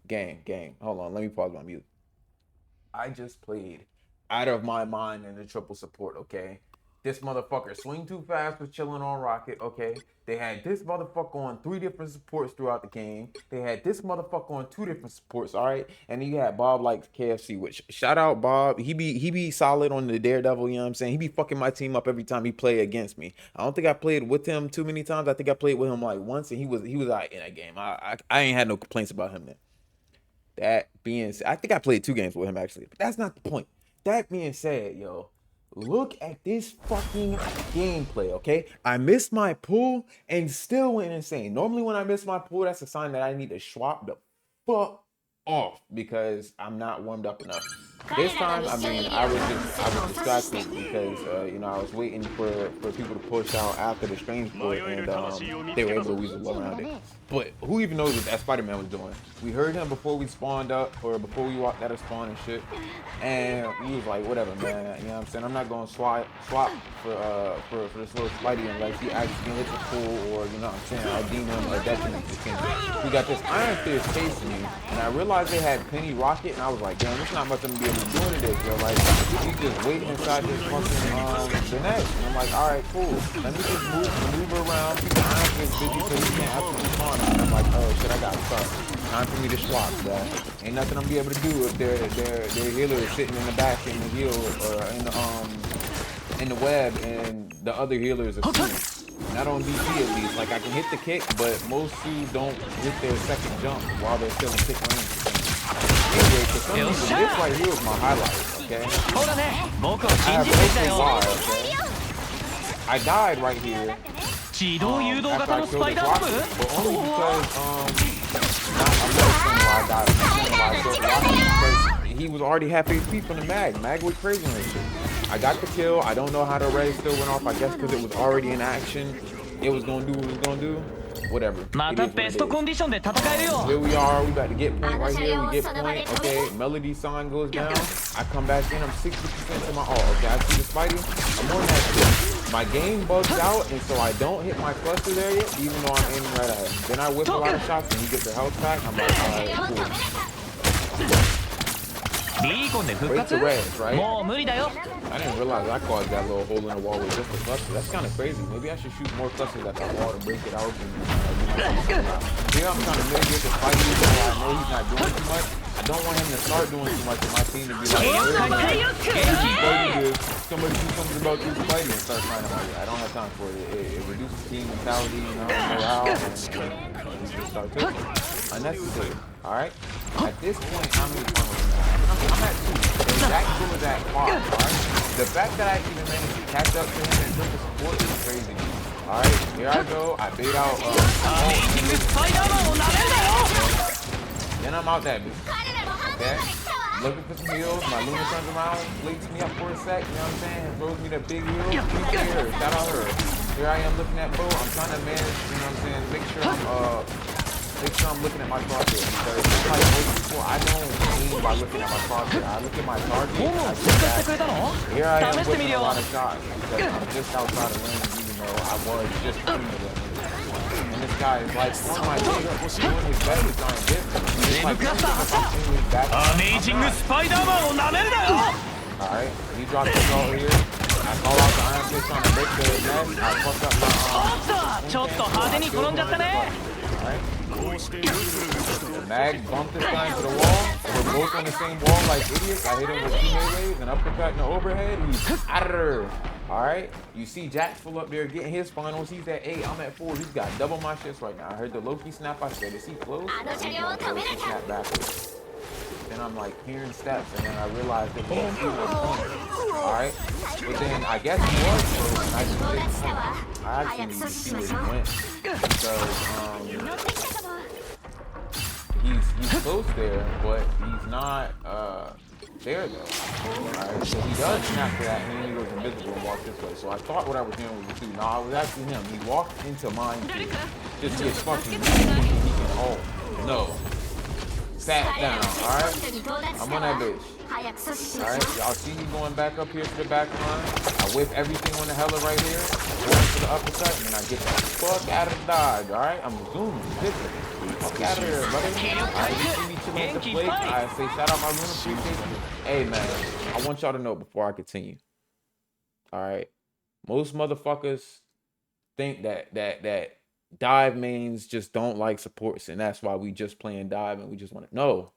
Gang. Hold on, let me pause my mute. I just played out of my mind in the triple support, okay? This motherfucker Swing Too Fast was chilling on Rocket, okay? They had this motherfucker on 3 different supports throughout the game. They had this motherfucker on 2 different supports, all right? And then you had Bob Likes KFC, which shout out Bob. He be solid on the Daredevil, you know what I'm saying? He be fucking my team up every time he play against me. I don't think I played with him too many times. I think I played with him like once, and he was all right in that game. I ain't had no complaints about him then. That being said, I think I played 2 games with him actually, but that's not the point. That being said, yo, look at this fucking gameplay, okay? I missed my pull and still went insane. Normally when I miss my pull, that's a sign that I need to swap the fuck off because I'm not warmed up enough. This time, I mean, I was distracted because, you know, I was waiting for people to push out after the strange pull, and they were able to weasel around it. But who even knows what that Spider-Man was doing? We heard him before we spawned up, or before we walked out of spawn and shit, and he was like, whatever, man, you know what I'm saying? I'm not going to swap for this little Spidey unless he actually hits a pull, or, you know what I'm saying, I deem him a detriment to the kingdom. We got this Iron Fist chasing me, and I realized they had Penny Rocket, and I was like, damn, there's not much I'm going to be able to do into this, yo. Like, he's just waiting inside this fucking, the net. And I'm like, alright, cool. Let me just maneuver around, keep the Iron Fist busy so he can't actually spawn. And I'm like, oh shit, I got stuck. Time for me to swap, bro. Ain't nothing I'm gonna be able to do if their healer is sitting in the back in the heal, or in the web, and the other healers are sitting. Not on DP at least. Like, I can hit the kick, but most Cs don't hit their second jump while they're still in kick range. Anyway, for some reason, this right here was my highlight, okay? I have no why, okay? I died right here after I killed the Rocket, but only because, I'm not saying why I died. I'm saying why I killed the Rocket because he was already half HP from the mag. Mag went crazy on this shit. I got the kill. I don't know how the ray still went off. I guess because it was already in action. It was gonna do what it was gonna do. Whatever. Here we are. We about to get point right here. We get point. Okay. Melody sign goes down. I come back in. I'm 60% to my all. Okay. I see the Spidey. I'm on that shit. My game bugs out, and so I don't hit my cluster there yet, even though I'm aiming right at him. Then I whip a lot of shots, and he gets the health back. I'm like, alright, cool. Wait to rest, right? I didn't realize I caused that little hole in the wall with just a cluster. That's kind of crazy. Maybe I should shoot more clusters at that wall to break it out. Here I'm trying to mitigate the fight. Even though I know he's not doing too much. I don't want him to start doing too much in my team to be like, somebody do something about this fighting and start trying to fight. I don't have time for it. It reduces team mentality, you know, morale, and we just start taking unnecessary. Alright? At this point, how many funnels am I? I'm at 2. So Jack was at 5, alright? The fact that I even managed to catch up to him and took the support is crazy. Alright, here I go. I bait out then I'm out that bitch. Okay? Looking for some heals. My Luna turns around, flicks me up for a sec, you know what I'm saying? Throws me that big heal. Here, shout out her. Here I am looking at Bo. I'm trying to manage, you know what I'm saying? Make sure I'm looking at my crosshair, because like most people, I don't aim by looking at my crosshair. I look at my target, I see that. Here I am whipping a lot of shots because I'm just outside of range, even though I was just shooting the range. And this guy is like on my way, doing his best to try and get me. He's like, alright, he dropped the ball here. I call out the Iron Fist on the break the net. I fucked up my alright. The mag bumped this guy into the wall. We're both on the same wall like idiots. I hit him with 2 melees, an uppercut in the overhead. He's out of there. Alright. You see Jack full up there getting his finals. He's at 8. I'm at 4. He's got double my shits right now. I heard the Loki snap. I said, is he close? He snapped backwards. Then I'm like hearing steps, and then I realized that he was point. Alright? But then I guess he was close, and I just didn't see him. I actually need to see where he went. Because he's close there, but he's not there though. Alright, so he does snap to that, and then he goes invisible and walks this way. So I thought what I was hearing was the 2. No, it was actually him. He walked into mine too. Just to get fucking he can hold. No. sat down, alright? I'm on that bitch. Alright, y'all see me going back up here to the back line. I whip everything on the hella right here, going to the uppercut, and then I get the fuck out of the dodge, alright? I'm zooming, pissing. Fuck out of here, buddy. Alright, you see me chilling at the plate. I say shout out my room appreciation. Hey man, I want y'all to know before I continue. Alright. Most motherfuckers think that dive mains just don't like supports, and that's why we just playing dive and we just want to know.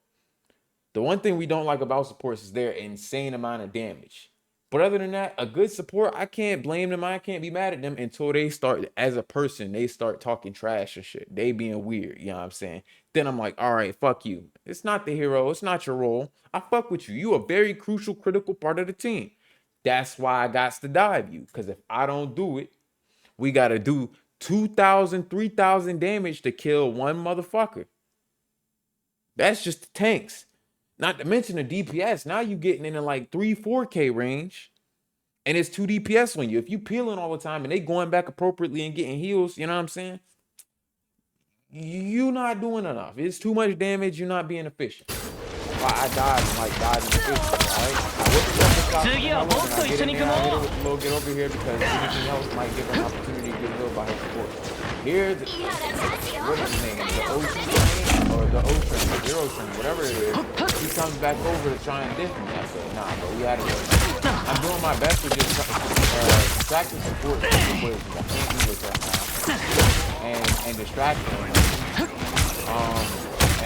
The one thing we don't like about supports is their insane amount of damage. But other than that, a good support, I can't blame them. I can't be mad at them until they start, as a person, they start talking trash and shit. They being weird, you know what I'm saying? Then I'm like, all right, fuck you. It's not the hero. It's not your role. I fuck with you. You a very crucial, critical part of the team. That's why I got to dive you. Because if I don't do it, we got to do 2,000, 3,000 damage to kill one motherfucker. That's just the tanks. Not to mention the DPS. Now you getting into like 3-4K range. And it's 2 DPS on you. If you peeling all the time and they going back appropriately and getting heals, you know what I'm saying? You not doing enough. It's too much damage. You're not being efficient. Why I died and like died in the fish, alright? I whip it up and stop and I get in there, I hit it with the little get over here because anything else might give her an opportunity to get healed by her support. Here's the, what is his name? The Ocean Train or the Ocean, the Zero Train, whatever it is. He comes back over to try and diss me. I said, nah, bro, we had to go. I'm doing my best to just distract the support situations. I can't do this right now. And distract them.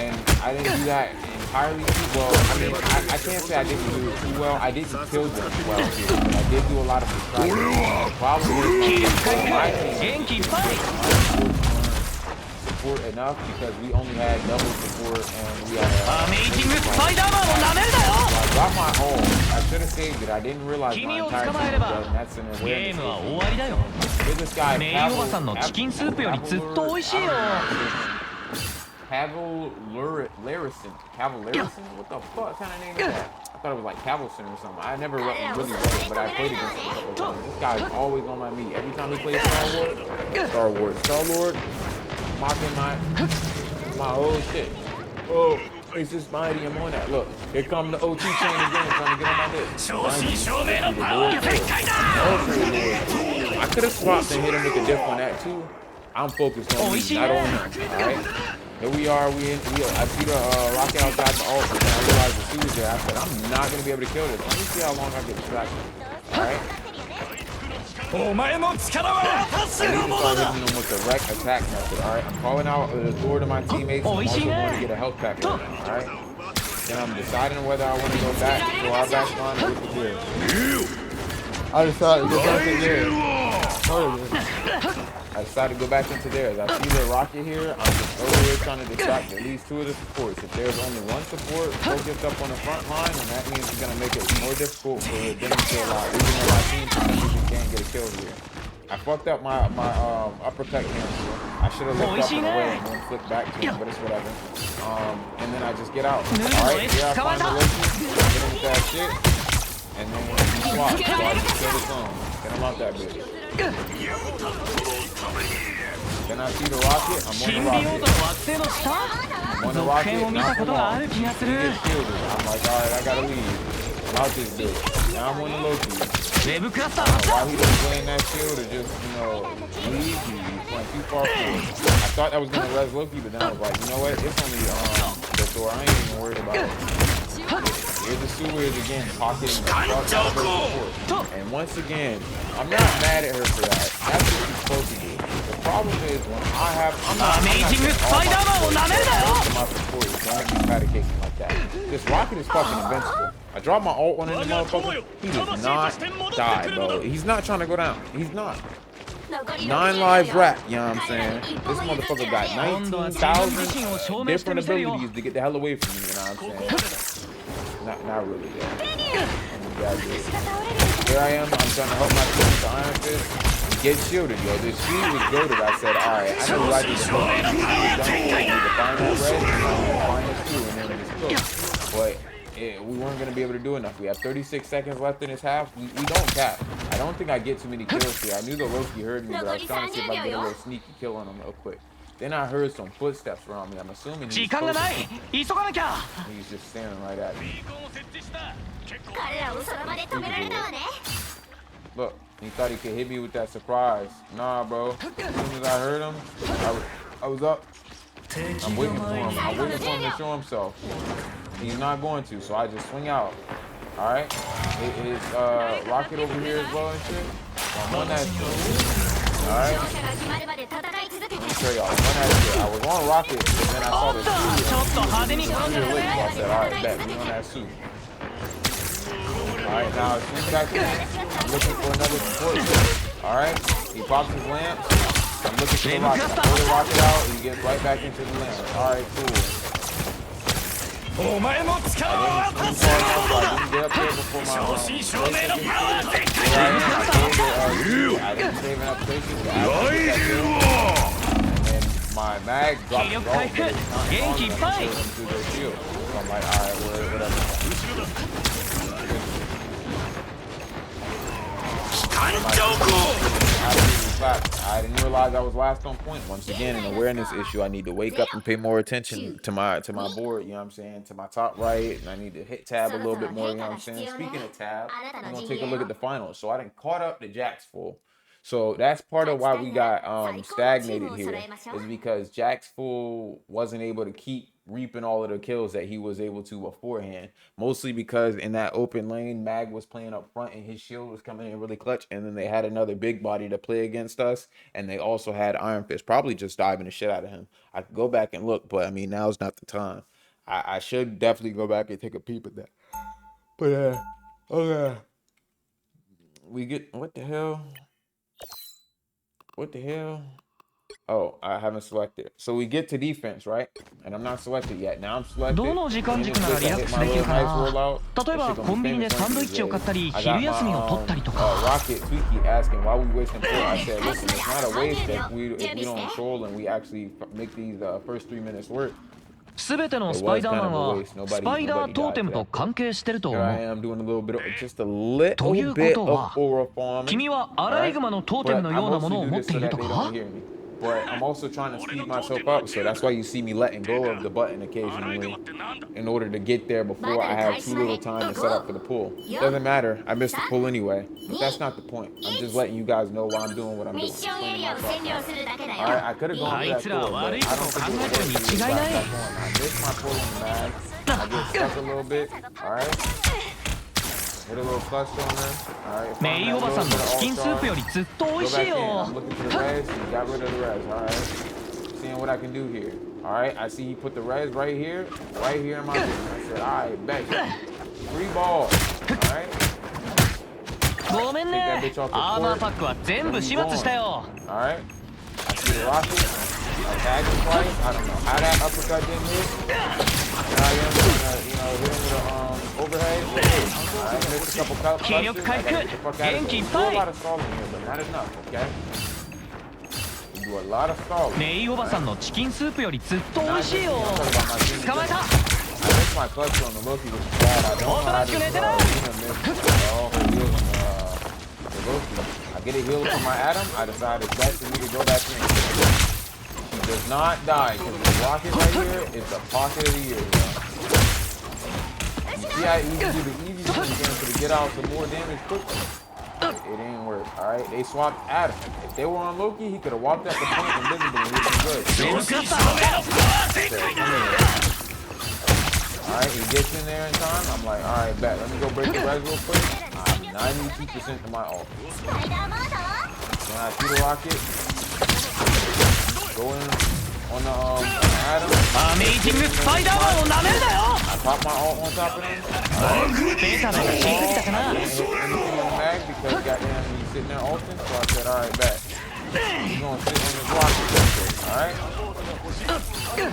And I didn't do that entirely too well. I mean, I can't say I didn't do it too well. I didn't kill them well here, but I did do a lot of distractions. The problem is my team support enough because we only had double support and we had I got my own. I should have saved it. I didn't realize my entire team was dead, and that's an awareness. Here's this guy, Cavallerison. What the fuck kind of name is that? I thought it was like Cavalson or something. I never really read it, but I played against him a couple times. This guy's always on my meat. Every time he plays Star-Lord, mocking my old shit. Oh, it's just mighty. I'm on that. Look, here come the OT chain again, trying to get on my dick. I could have swapped and hit him with the diff on that too. I'm focused on me, not on him. Alright? Here we are, I see the rocket outside the ult, and I realized the suit was there. I said, I'm not going to be able to kill this. Let me see how long I get distracted. Alright? I need to start hitting them with the wreck attack method, alright? I'm calling out the door to my teammates. I'm also going to get a health pack right now, alright? Then I'm deciding whether I want to go back to our back line or with the gear. I decided to go back in there. I decided to go back into theirs. I see the rocket here. I'm just over here trying to distract at least 2 of the supports. If there's only one support focused up on the front line, then that means it's going to make it more difficult for them to kill out. Even though my team for some reason can't get a kill here. I fucked up my uppercut cancel. I should have looked up and away and then flicked back to him, but it's whatever. And then I just get out. Alright, here I find the Loki, get into that shit, and then he swaps. So I just kill the zone. Get him out that bitch. Then I see the rocket, I'm on the rocket. I'm on the rocket, now come on. He gets shielded. I'm like, alright, I gotta leave. I'm out this bitch. Now I'm on the Loki. I don't know why he was playing that shield or just, leave. He's playing too far forward. I thought I was gonna res Loki, but then I was like, you know what? It's only the Thor. I ain't even worried about it. Here's the Suez again, pocketing the fuck out of her support. And once again, I'm not mad at her for that. That's what she's supposed to do. The problem is when I'm not my support don't be eradicating like that. This rocket is fucking invincible. I dropped my ult on this motherfucker. He does not die, bro. He's not trying to go down. He's not. 9 lives wrapped, you know what I'm saying? This motherfucker got 19,000 different abilities to get the hell away from me, you know what I'm saying? Not really, yeah. Here I am, I'm trying to help my team with the Iron Fist. Get shielded, yo. This shield was goated. I said, alright, I know what I need to help. I need to find that red, and I need to find this too, and then just cook. But we weren't going to be able to do enough. We have 36 seconds left in this half. We don't cap. I don't think I get too many kills here. I knew the Loki heard me, but I was trying to see if I could get a little sneaky kill on him real quick. Then I heard some footsteps around me. I'm assuming he's just staring right at me. Look, he thought he could hit me with that surprise. Nah, bro. As soon as I heard him, I was up. I'm waiting for him. I'm waiting for him to show himself. He's not going to, so I just swing out. All right. His rocket over here as well and shit. So I'm on that shit. All right. Let me show y'all. I'm on that shit. I was on rocket, and then I saw the suit. So I said, all right, bet. We on that suit. All right, now swing back in. I'm looking for another support. All right. He pops his lamps. I'm looking for the rocket. I pull the rocket out, and he gets right back into the lamp. All right, cool. I didn't get up there before my I didn't save enough patience to actually get that and then my mag dropped off, but it's not on them through their shield. So I'm like, all right, whatever. I didn't realize I was last on point. Once again, an awareness issue. I need to wake up and pay more attention to my board, you know what I'm saying, to my top right, and I need to hit tab a little bit more, you know what I'm saying. Speaking of tab, I'm gonna take a look at the finals. So I done caught up to Jack's full. So that's part of why we got stagnated here, is because Jack's full wasn't able to keep reaping all of the kills that he was able to beforehand, mostly because in that open lane, Mag was playing up front and his shield was coming in really clutch, and then they had another big body to play against us, and they also had Iron Fist probably just diving the shit out of him. I could go back and look, but I mean, now's not the time. I should definitely go back and take a peep at that. But okay, we get what the hell? Oh, I haven't selected. So we get to defense, right? And I'm not selected yet. Now I'm selected. どの時間軸ならリラックスできるかな。例えばコンビニでサンドイッチを買ったり、昼休みを取ったりとか。Rocket Tweaky asking why we wasting food. I said, listen, it's not a waste if we don't troll and we actually make these first 3 minutes work. すべてのスパイダーマンはスパイダートーテムと関係してると思う。ということは、君はアライグマのトーテムのようなものを持っているとか？ But I'm also trying to speed myself up, so that's why you see me letting go of the button occasionally in order to get there before I have too little time to set up for the pull. Doesn't matter, I missed the pull anyway, but that's not the point. I'm just letting you guys know why I'm doing what I'm doing. Alright, I could have gone for that pull, but I don't think it was worth it. I missed my pull on the mag. I get stuck a little bit, alright? Hit a little clutch on there. Alright. メイおばさんのチキンスープよりずっと美味しいよ。 I'm looking for the res. He got rid of the res. Alright. Seeing what I can do here. Alright. I see he put the res right here in my game. I said, alright, bet. 3 balls. Alright. ごめんね。アーマーパックは全部始末したよ。 Alright. I see the rocket. I tagged him twice. I don't know how that uppercut didn't hit. Now I am gonna, hit him with a overhead. I missed a couple clutches. I gotta get the fuck out of here. We do a lot of stalling here, but not enough, okay? We do a lot of stalling. メイおばさんのチキンスープよりずっと美味しいよ。捕まえた。 I missed my clutch on the Loki, which is bad. I don't know how to miss the Loki. I get a heal from my Adam. I decide it's best for me to go back in. She does not die because the rocket right here is the pocket of the year. You see how easy the easy thing to get out some more damage quickly. It didn't work. All right, they swapped Adam. If they were on Loki, he could have walked out the point invisible and he'd been good. All right, he gets in there in time. I'm like, all right, bet. Let me go break the res real quick. I'm 92% to my ult. Then I shoot a rocket. Go in on the Adam. I pop my ult on top of him. I didn't hit anything on the mag because goddamn he's sitting there ulting. So I said, all right, bet. He's gonna sit on this rocket. All right.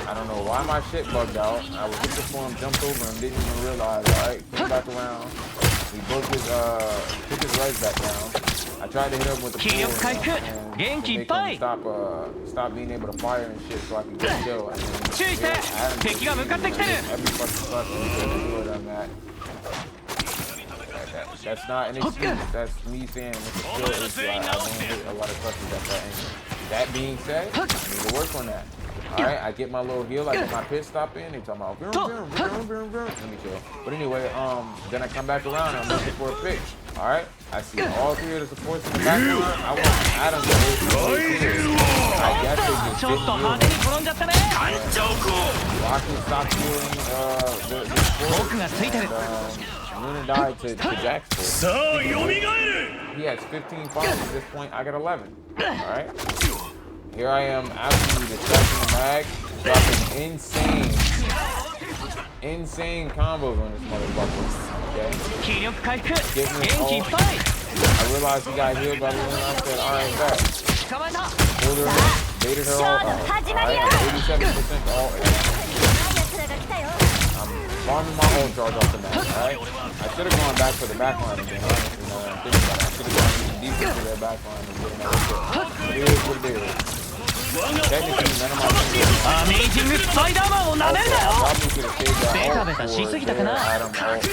I don't know why my shit bugged out. I was looking for him, jumped over him, didn't even realize. All right, came back around. He broke his took his legs back down. I tried to hit him with the pull and make him stop being able to fire and shit so I could get a kill. And then, every fucking clutch on that. That's not an excuse. That's me saying it's a skill issue. I don't hit a lot of clutches at that angle. that being said, I need to work on that. Alright, I get my little heal, I get my pit stop in, they talking about let me chill. But anyway, then I come back around and I'm looking for a fix. Alright, I see all three of the supports in the background. I want Adam to I guess they just didn't heal him. Rocky stopped healing the support. Luna died to Jackson. He has 15 farms at this point, I got 11. Alright. Here I am absolutely distracting the mag, dropping insane combos on this motherfucker. Okay? Getting this ult. I realized he got healed by Luna. I said, alright, back. Pulled her in, baited her all out. Alright, 87% all. I'm farming my ult charge off the mag, alright? I should have gone back for the backline again, honestly. You know, I should have gone even deeper to their backline and get another kill. It is what it is. Technically, none of my teams probably should have saved that ult for their Adam ult.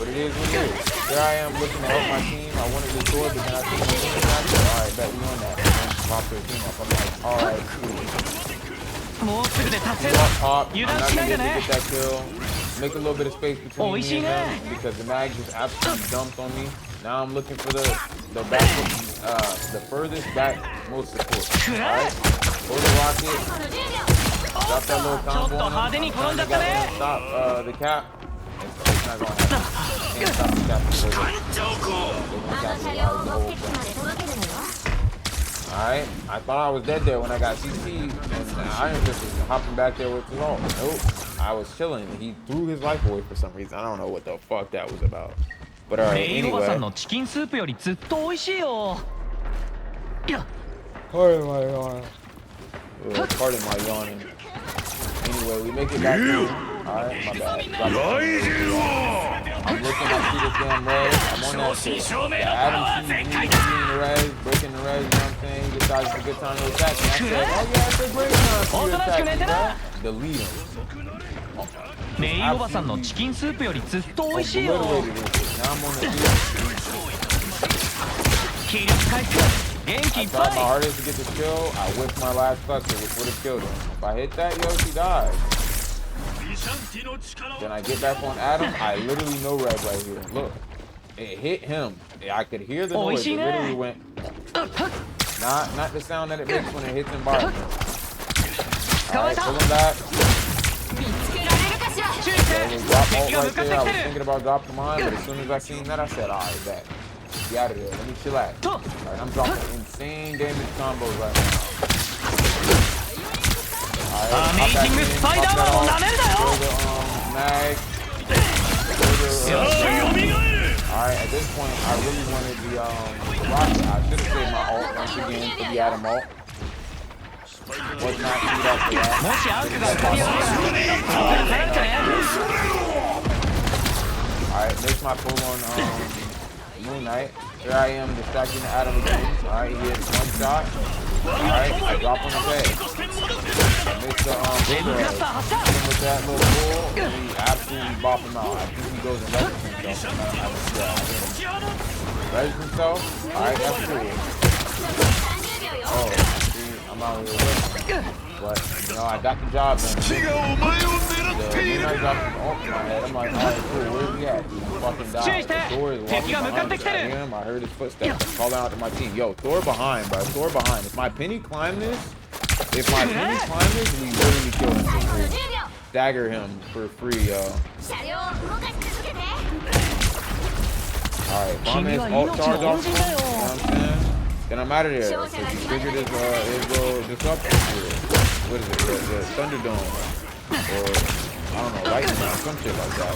But it is what it is. Here I am looking to help my team. I wanted to score, but then I think I'm going to alright, bet we on that. And then pop their team up. I'm like, alright, cool. I'm not going to get that kill. Make a little bit of space between me and them because the mag just absolutely dumped on me. Now I'm looking for the back, the furthest back most support. Alright, pull the rocket, drop that little combo on him. I'm trying to stop the cap. It's not going to happen. Can't stop the cap. Alright, I thought I was dead there when I got CC and Iron Fist was hopping back there with his ult. Nope, I was chilling. He threw his life away for some reason. I don't know what the fuck that was about. But alright, anyway. Pardon my yawning. Anyway, we make it back home. Alright, my bad. I'm looking, I see this damn res. I'm on that shit. The Adam sees me the res, breaking the res, you know what I'm saying? He decides it's a good time to attack me. I said, oh yeah, it's a great time for you to attack me, bro. Delete him. Obliterated it. Now I'm on the field. I tried my hardest to get this kill. I whipped my last cluster, which would have killed him. If I hit that, yo, she died. Then I get back on Adam. I literally no red right here. Look, it hit him. I could hear the noise. It literally went. Not the sound that it makes when it hits environment. Alright, pull him back. Drop ult right there. I was thinking about dropping mine, but as soon as I seen that, I said, alright, back. Get out of there. Let me chill out. Alright, I'm dropping insane damage combos right now. Alright, mag. Alright, at this point, I really wanted the rocket. I should have saved my ult once again for the Adam ult. Was not queued up for that. Alright, makes my pull on Moon Knight. Here I am distracting Adam again. Alright, he hits one shot. Alright, I drop on his head. I missed the big red. Hit him with that little pull, and he absolutely bop him out. I think he goes and rests himself. Rests himself? Alright, that's cool. Oh, see, I'm out here with him. But, you know, I got the job done. The Moon Knight dropped his ult in my head. I'm like, alright, cool, where's he at? He fucking died. Thor is walking behind us. I heard his footsteps. I'm calling out to my team. Yo, Thor behind, bro. Thor behind. If my penny climb this, we literally kill him for free. Stagger him for free, yo. Alright, bomb his ult charge off him. You know what I'm saying? Then I'm out of there. So he triggered his little disruption here. What is it? The Thunderdome. Or, I don't know, lightning or some shit like that.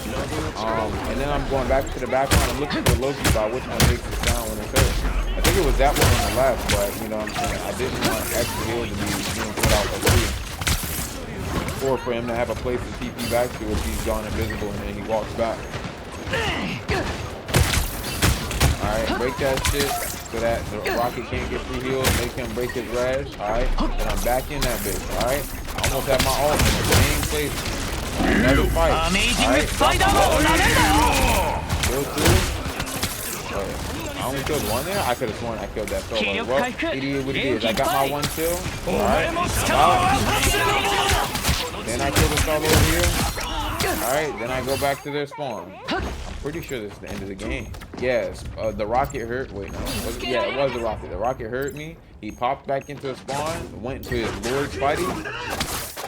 And then I'm going back to the background. I'm looking for Loki by which one makes the sound when it's hurt. I think it was that one on the left, but you know what I'm saying? I didn't want extra heal to be being put out for free. Or for him to have a place to TP back to if he's gone invisible and then he walks back. Alright, break that shit so that the rocket can't get free heals. Make him break his res. Alright, and I'm back in that bitch. Alright, I almost have my ult in the same place. Another fight. Alright, kill two. I only killed one there. I could have sworn I killed that solo. Well, it is what it is. I got my one kill. Alright. Then I kill the solo over here. Alright, then I go back to their spawn. I'm pretty sure this is the end of the game. Yes, the rocket hurt. Wait, no. Yeah, it was the rocket. The rocket hurt me. He popped back into the spawn, went to his Lord Spidey,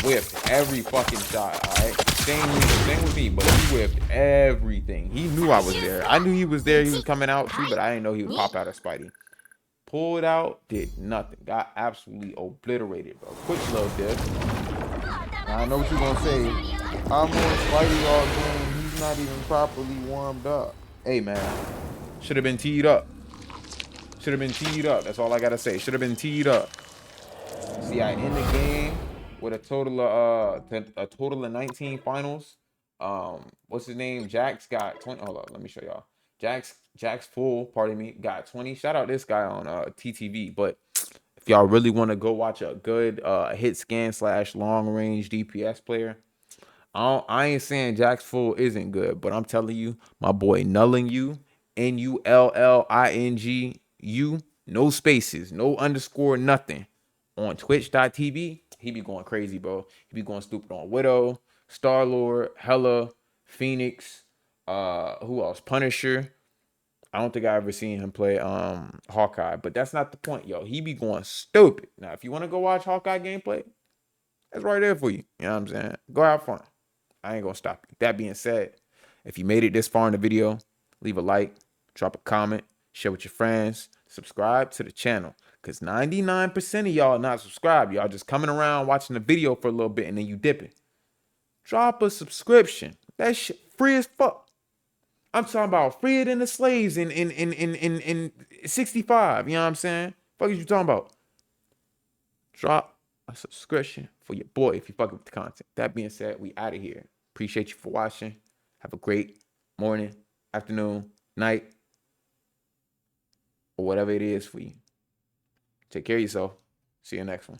whipped every fucking shot, alright? Same with me, but he whipped everything. He knew I was there. I knew he was there. He was coming out too, but I didn't know he would pop out of Spidey. Pulled out, did nothing. Got absolutely obliterated, bro. Quick little dip. Now, I know what you're gonna say. I'm on Spidey all game. He's not even properly warmed up. Hey, man. Should have been teed up. Should have been teed up. That's all I gotta say. Should have been teed up. See, I end the game with a total of 19 finals. What's his name? Jax got 20. Hold up, let me show y'all. Jax Full, pardon me, got 20. Shout out this guy on TTV. But if y'all really want to go watch a good hit scan / long range DPS player, I ain't saying Jax Full isn't good, but I'm telling you, my boy Nulling you, NULLINGU, no spaces, no underscore, nothing. On twitch.tv, he be going crazy, bro. He be going stupid on Widow, Star-Lord, Hella, Phoenix, who else? Punisher. I don't think I ever seen him play Hawkeye, but that's not the point, yo. He be going stupid. Now, if you want to go watch Hawkeye gameplay, that's right there for you. You know what I'm saying? Go have fun. I ain't gonna stop you. That being said, if you made it this far in the video, leave a like, drop a comment, share with your friends, subscribe to the channel. Because 99% of y'all not subscribed. Y'all just coming around watching the video for a little bit and then you dipping. Drop a subscription. That shit free as fuck. I'm talking about freer than the slaves in 65. You know what I'm saying? Fuck is you talking about? Drop a subscription for your boy if you fucking with the content. That being said, we out of here. Appreciate you for watching. Have a great morning, afternoon, night, or whatever it is for you. Take care of yourself. See you next one.